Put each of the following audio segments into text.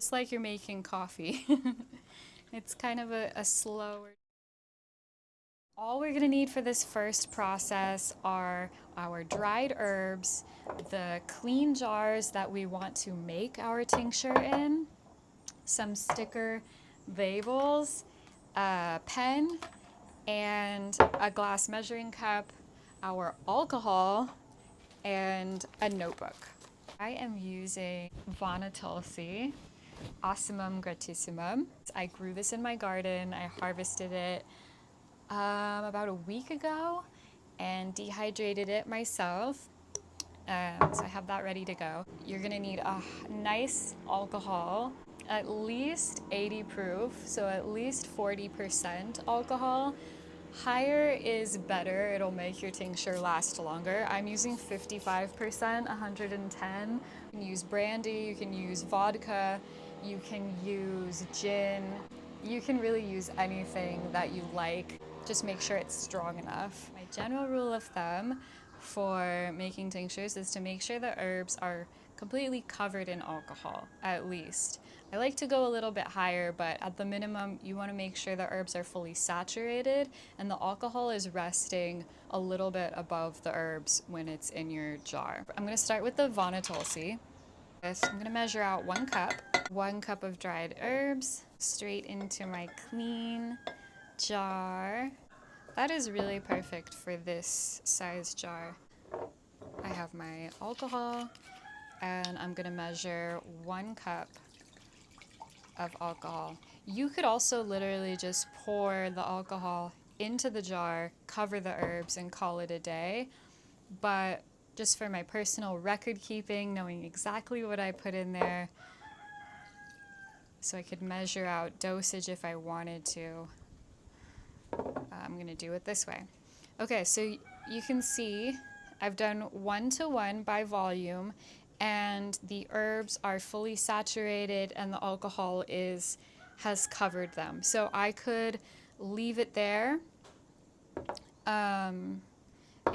Just like you're making coffee. It's kind of a slower. All we're gonna need for this first process are our dried herbs, the clean jars that we want to make our tincture in, some sticker labels, a pen, and a glass measuring cup, our alcohol, and a notebook. I am using Vana Tulsi, Ocimum gratissimum. I grew this in my garden. I harvested it about a week ago and dehydrated it myself. So I have that ready to go. You're gonna need a nice alcohol, at least 80 proof, so at least 40% alcohol. Higher is better, it'll make your tincture last longer. I'm using 55%, 110. You can use brandy, you can use vodka, you can use gin. You can really use anything that you like. Just make sure it's strong enough. My general rule of thumb for making tinctures is to make sure the herbs are completely covered in alcohol, at least. I like to go a little bit higher, but at the minimum, you want to make sure the herbs are fully saturated and the alcohol is resting a little bit above the herbs when it's in your jar. I'm going to start with the Vana Tulsi. I'm going to measure out 1 cup, 1 cup of dried herbs, straight into my clean jar. That is really perfect for this size jar. I have my alcohol, and I'm going to measure 1 cup of alcohol. You could also literally just pour the alcohol into the jar, cover the herbs, and call it a day. But just for my personal record keeping, knowing exactly what I put in there, so I could measure out dosage if I wanted to, I'm gonna do it this way. Okay, so you can see I've done 1 to 1 by volume, and the herbs are fully saturated and the alcohol has covered them. So I could leave it there. And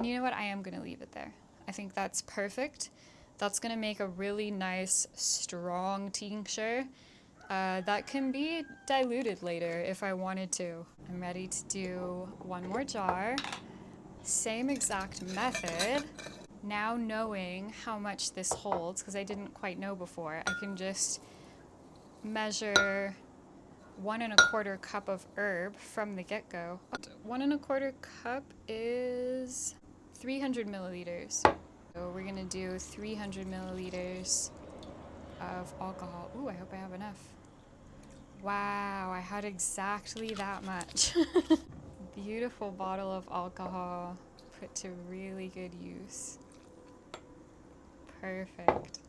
you know what? I am gonna leave it there. I think that's perfect. That's gonna make a really nice, strong tincture. That can be diluted later if I wanted to. I'm ready to do 1 more jar. Same exact method. Now knowing how much this holds, because I didn't quite know before, I can just measure 1 1/4 cup of herb from the get-go. 1 1/4 cup is 300 milliliters. So we're gonna do 300 milliliters of alcohol. Ooh, I hope I have enough. Wow, I had exactly that much. Beautiful bottle of alcohol put to really good use. Perfect.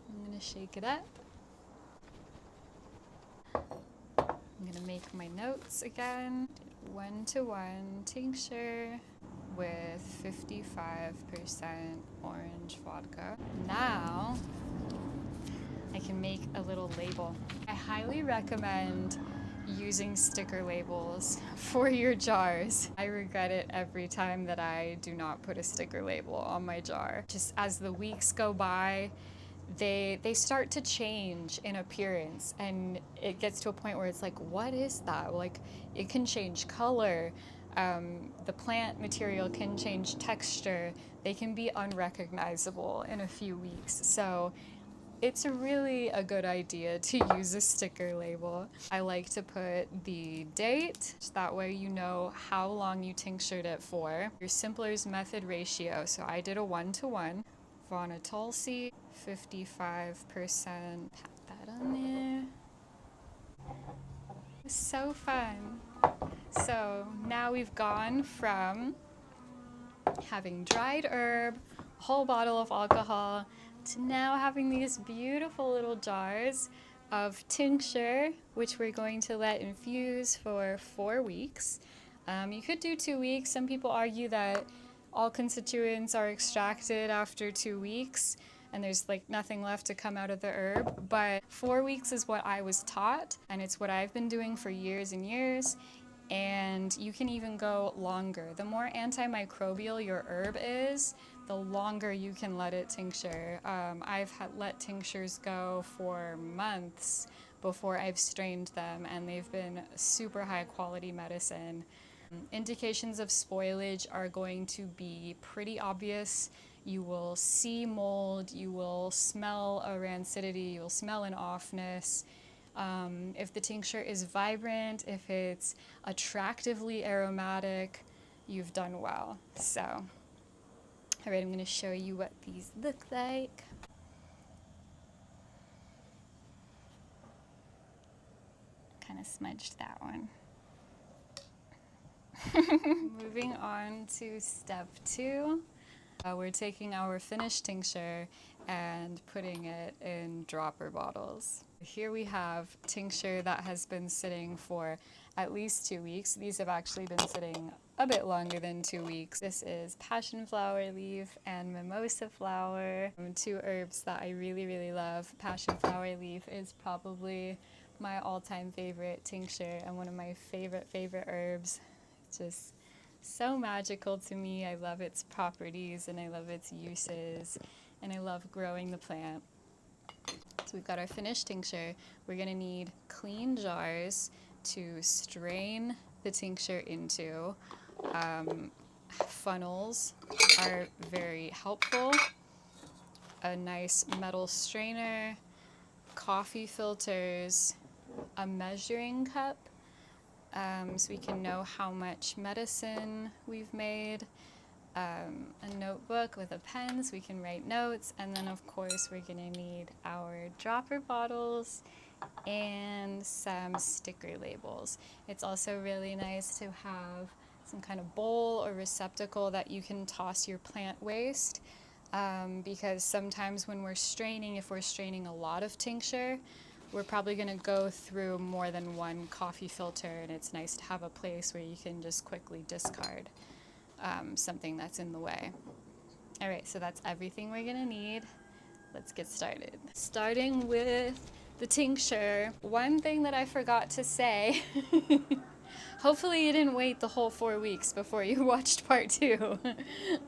I'm gonna shake it up. I'm gonna make my notes again. 1 to 1 tincture with 55% orange vodka. Now I can make a little label. I highly recommend using sticker labels for your jars. I regret it every time that I do not put a sticker label on my jar. Just as the weeks go by, they start to change in appearance, and it gets to a point where it's like, what is that? Like, it can change color. The plant material can change texture. They can be unrecognizable in a few weeks. So it's really a good idea to use a sticker label. I like to put the date, that way you know how long you tinctured it for. Your Simpler's method ratio, so I did a 1 to 1. Vana Tulsi, 55%. Pat that on there. It's so fun. So now we've gone from having dried herb, a whole bottle of alcohol, to now having these beautiful little jars of tincture, which we're going to let infuse for 4 weeks. You could do 2 weeks. Some people argue that all constituents are extracted after 2 weeks and there's like nothing left to come out of the herb, but 4 weeks is what I was taught, and it's what I've been doing for years and years. And you can even go longer. The more antimicrobial your herb is, the longer you can let it tincture. I've let tinctures go for months before I've strained them, and they've been super high quality medicine. Indications of spoilage are going to be pretty obvious. You will see mold, you will smell a rancidity, you will smell an offness. If the tincture is vibrant, if it's attractively aromatic, you've done well. So, all right, I'm going to show you what these look like. Kind of smudged that one. Moving on to step 2. We're taking our finished tincture and putting it in dropper bottles. Here we have tincture that has been sitting for at least 2 weeks. These have actually been sitting a bit longer than 2 weeks. This is passion flower leaf and mimosa flower, 2 herbs that I really, really love. Passion flower leaf is probably my all-time favorite tincture and one of my favorite herbs. It's just so magical to me. I love its properties and I love its uses, and I love growing the plant. So we've got our finished tincture. We're going to need clean jars to strain the tincture into. Funnels are very helpful. A nice metal strainer, coffee filters, a measuring cup, so we can know how much medicine we've made, a notebook with a pen so we can write notes, and then of course we're going to need our dropper bottles and some sticker labels. It's also really nice to have some kind of bowl or receptacle that you can toss your plant waste, because sometimes when we're straining, if we're straining a lot of tincture, we're probably going to go through more than one coffee filter, and it's nice to have a place where you can just quickly discard something that's in the way. All right, so that's everything we're going to need. Let's get started. Starting with the tincture, one thing that I forgot to say, hopefully you didn't wait the whole 4 weeks before you watched part 2.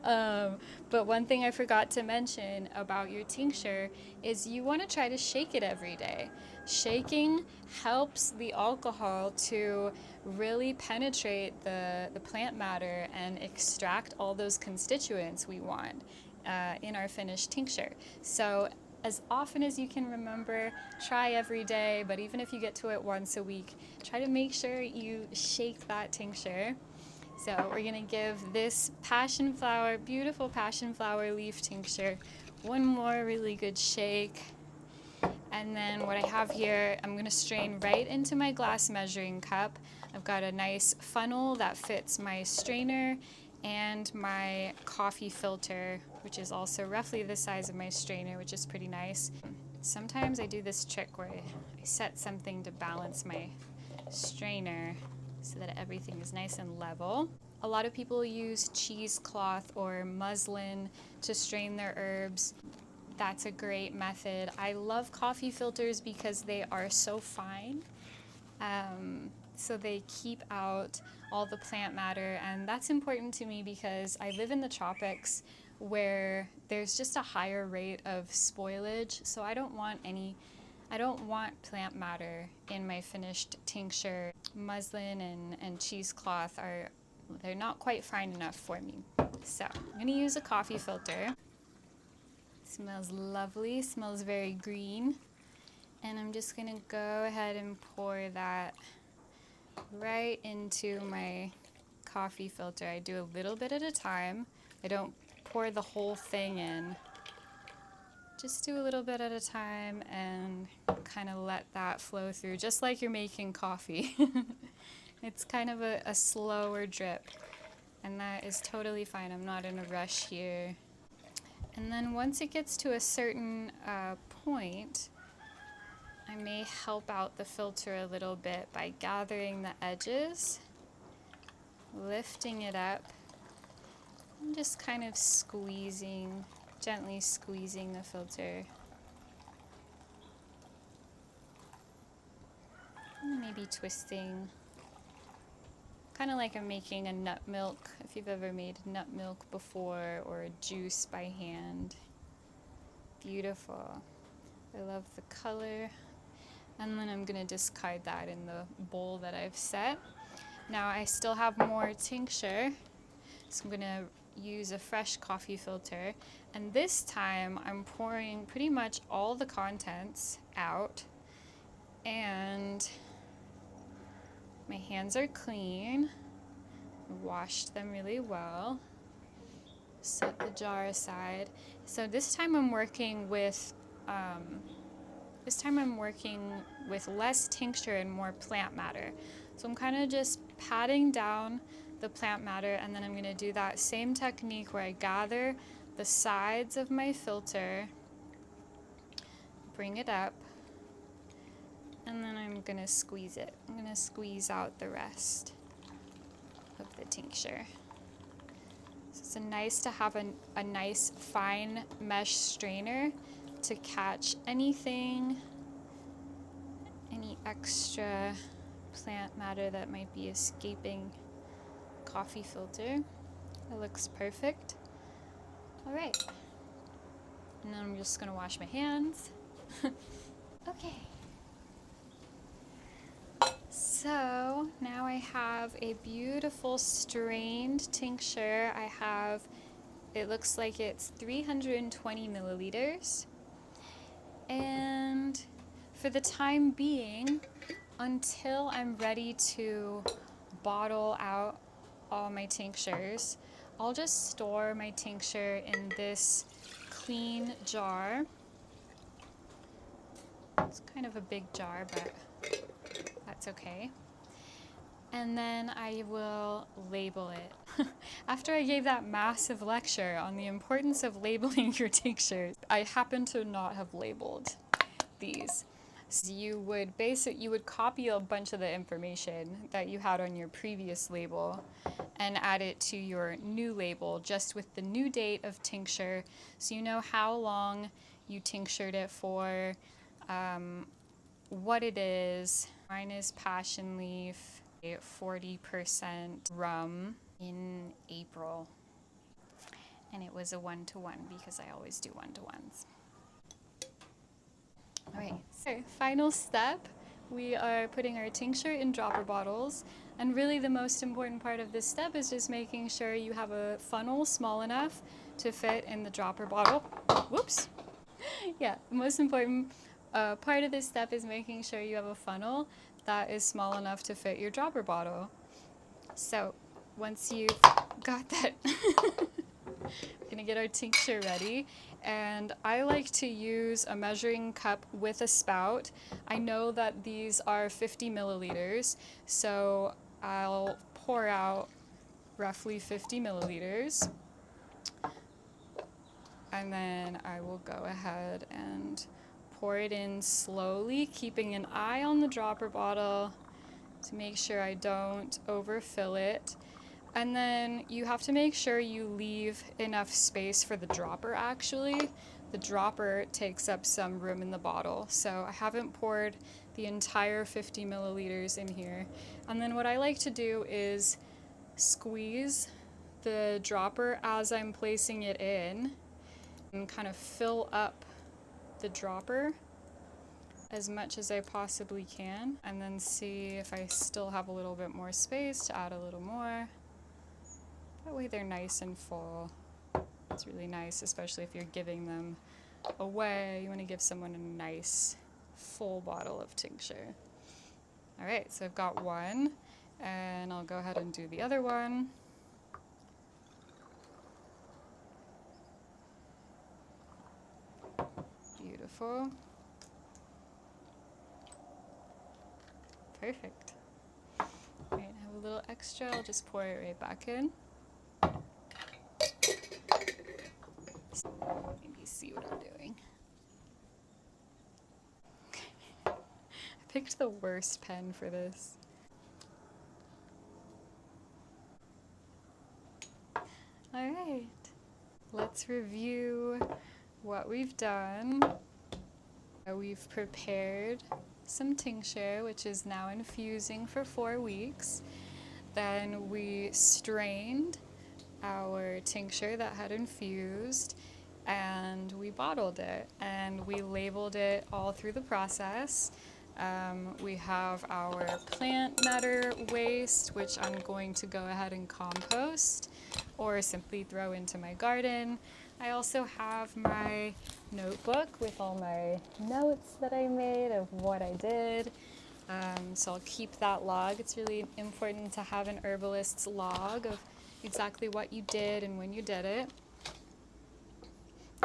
But one thing I forgot to mention about your tincture is you want to try to shake it every day. Shaking helps the alcohol to really penetrate the plant matter and extract all those constituents we want in our finished tincture. So as often as you can remember, try every day, but even if you get to it once a week, try to make sure you shake that tincture. So we're gonna give this passion flower, beautiful passion flower leaf tincture, one more really good shake. And then what I have here, I'm gonna strain right into my glass measuring cup. I've got a nice funnel that fits my strainer and my coffee filter, which is also roughly the size of my strainer, which is pretty nice. Sometimes I do this trick where I set something to balance my strainer so that everything is nice and level. A lot of people use cheesecloth or muslin to strain their herbs. That's a great method. I love coffee filters because they are so fine. So they keep out all the plant matter, and that's important to me because I live in the tropics where there's just a higher rate of spoilage, so I don't want plant matter in my finished tincture. Muslin and cheesecloth they're not quite fine enough for me. So I'm gonna use a coffee filter. Smells lovely, smells very green. And I'm just gonna go ahead and pour that right into my coffee filter. I do a little bit at a time. I don't pour the whole thing in. Just do a little bit at a time and kind of let that flow through, just like you're making coffee. It's kind of a slower drip, and that is totally fine. I'm not in a rush here. And then once it gets to a certain point, I may help out the filter a little bit by gathering the edges, lifting it up, and just kind of gently squeezing the filter. And maybe twisting, kind of like I'm making a nut milk, if you've ever made nut milk before, or a juice by hand. Beautiful. I love the color. And then I'm gonna discard that in the bowl that I've set. Now I still have more tincture, so I'm gonna use a fresh coffee filter. And this time I'm pouring pretty much all the contents out, and my hands are clean. I washed them really well. Set the jar aside. So this time I'm working with less tincture and more plant matter. So I'm kind of just patting down the plant matter, and then I'm going to do that same technique where I gather the sides of my filter, bring it up, and then I'm going to squeeze it. I'm going to squeeze out the rest of the tincture. So it's nice to have a nice fine mesh strainer to catch anything, any extra plant matter that might be escaping coffee filter. That looks perfect. All right. And then I'm just gonna wash my hands. Okay. So now I have a beautiful strained tincture. It looks like it's 320 milliliters. And for the time being, until I'm ready to bottle out all my tinctures, I'll just store my tincture in this clean jar. It's kind of a big jar, but that's okay. And then I will label it. After I gave that massive lecture on the importance of labeling your tinctures, I happen to not have labeled these. So you would copy a bunch of the information that you had on your previous label and add it to your new label just with the new date of tincture, so you know how long you tinctured it for, what it is. Mine is passion leaf, 40% rum in April, and it was a 1-to-1 because I always do 1-to-1s. All right, so final step, we are putting our tincture in dropper bottles, and really the most important part of this step is just making sure you have a funnel small enough to fit in the dropper bottle. Whoops. Yeah, the most important part of this step is making sure you have a funnel that is small enough to fit your dropper bottle. So once you've got that, we're gonna get our tincture ready. And I like to use a measuring cup with a spout. I know that these are 50 milliliters, so I'll pour out roughly 50 milliliters. And then I will go ahead and pour it in slowly, keeping an eye on the dropper bottle to make sure I don't overfill it. And then you have to make sure you leave enough space for the dropper actually. The dropper takes up some room in the bottle, so I haven't poured the entire 50 milliliters in here. And then what I like to do is squeeze the dropper as I'm placing it in and kind of fill up the dropper as much as I possibly can, and then see if I still have a little bit more space to add a little more. That way they're nice and full. It's really nice, especially if you're giving them away. You want to give someone a nice full bottle of tincture. All right, so I've got one, and I'll go ahead and do the other one. Beautiful. Perfect. All right, I have a little extra. I'll just pour it right back in. Maybe see what I'm doing. I picked the worst pen for this. All right, let's review what we've done. We've prepared some tincture, which is now infusing for 4 weeks. Then we strained our tincture that had infused, and we bottled it, and we labeled it all through the process. We have our plant matter waste, which I'm going to go ahead and compost or simply throw into my garden. I also have my notebook with all my notes that I made of what I did. So I'll keep that log. It's really important to have an herbalist's log of exactly what you did and when you did it.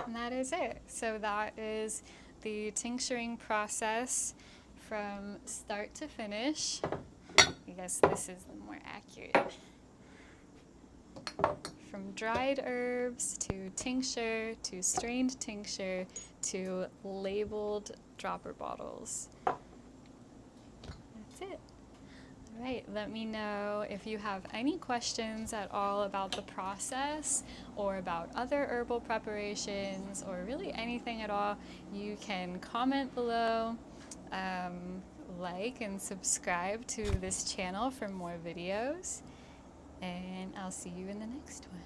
And that is it. So that is the tincturing process from start to finish. I guess this is the more accurate. From dried herbs to tincture to strained tincture to labeled dropper bottles. That's it. All right, let me know if you have any questions at all about the process or about other herbal preparations or really anything at all. You can comment below, like and subscribe to this channel for more videos, and I'll see you in the next one.